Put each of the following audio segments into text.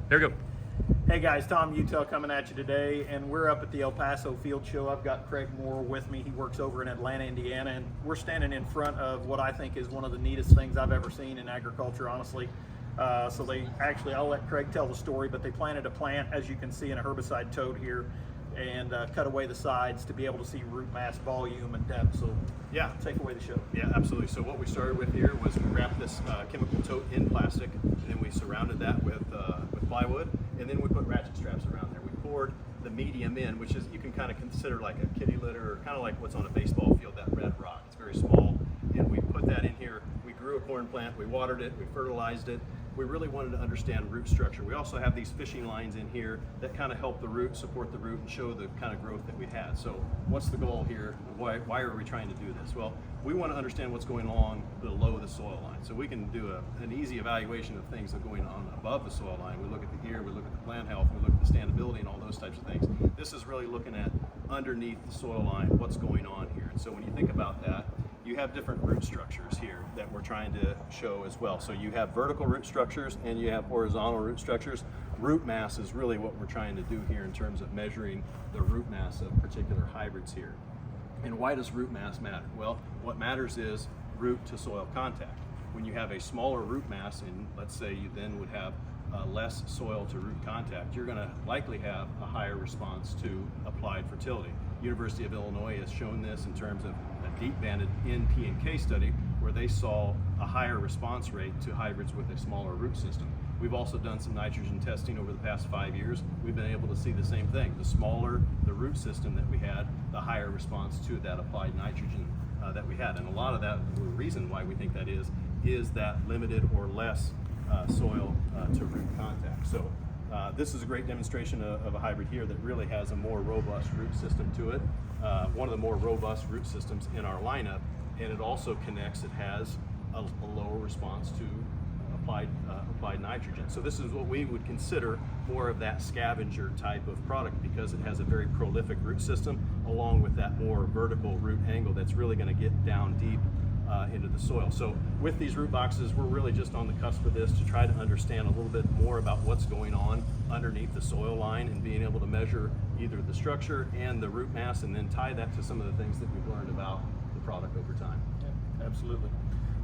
There we go. Hey guys, Tom Utel coming at you today, and we're up at the El Paso Field Show. I've got Craig Moore with me. He works over in Atlanta, Indiana, and we're standing in front of what I think is one of the neatest things I've ever seen in agriculture, honestly. So they actually, I'll let Craig tell the story, but they planted a plant, as you can see, in a herbicide tote here, and cut away the sides to be able to see root mass, volume, and depth. So Yeah, take away the show. yeah, absolutely. So what we started with here was we wrapped this chemical tote in plastic, and then we surrounded that with plywood, and then we put ratchet straps around there. We poured the medium in, which is, you can kind of consider like a kitty litter, or kind of like what's on a baseball field, that red rock. It's very small, and we put that in here. We grew a corn plant, we watered it, we fertilized it. We really wanted to understand root structure. We also have these fishing lines in here that kind of help the root, support the root, and show the kind of growth that we had. So what's the goal here? Why are we trying to do this? Well, we want to understand what's going on below the soil line. So we can do an easy evaluation of things that are going on above the soil line. We look at the ear, we look at the plant health, we look at the standability and all those types of things. This is really looking at underneath the soil line, what's going on here. And so when you think about that, you have different root structures here that we're trying to show as well. So you have vertical root structures and you have horizontal root structures. Root mass is really what we're trying to do here in terms of measuring the root mass of particular hybrids here. And why does root mass matter? Well, what matters is root to soil contact. When you have a smaller root mass, and let's say you then would have less soil to root contact, you're going to likely have a higher response to applied fertility. University of Illinois has shown this in terms of a deep banded N, P, and K study where they saw a higher response rate to hybrids with a smaller root system. We've also done some nitrogen testing over the past 5 years. We've been able to see the same thing. The smaller the root system that we had, the higher response to that applied nitrogen that we had. And a lot of that, the reason why we think that is that limited or less soil to root contact. So this is a great demonstration of a hybrid here that really has a more robust root system to it. One of the more robust root systems in our lineup, and it also connects, it has a lower response to applied nitrogen. So this is what we would consider more of that scavenger type of product because it has a very prolific root system along with that more vertical root angle that's really going to get down deep into the soil. So with these root boxes, we're really just on the cusp of this to try to understand a little bit more about what's going on underneath the soil line and being able to measure either the structure and the root mass and then tie that to some of the things that we've learned about the product over time. Yeah, absolutely.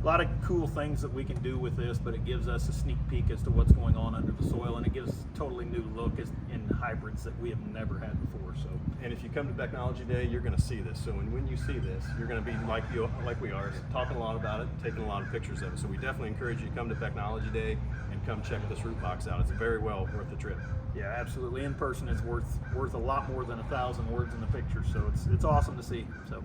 A lot of cool things that we can do with this, but it gives us a sneak peek as to what's going on under the soil, and it gives a totally new look in hybrids that we have never had before. So, and if you come to Technology Day, you're going to see this. So when you see this, you're going to be like we are, talking a lot about it, taking a lot of pictures of it. So we definitely encourage you to come to Technology Day and come check this root box out. It's very well worth the trip. yeah, absolutely. In person is worth a lot more than 1,000 words in the picture. So it's awesome to see. So.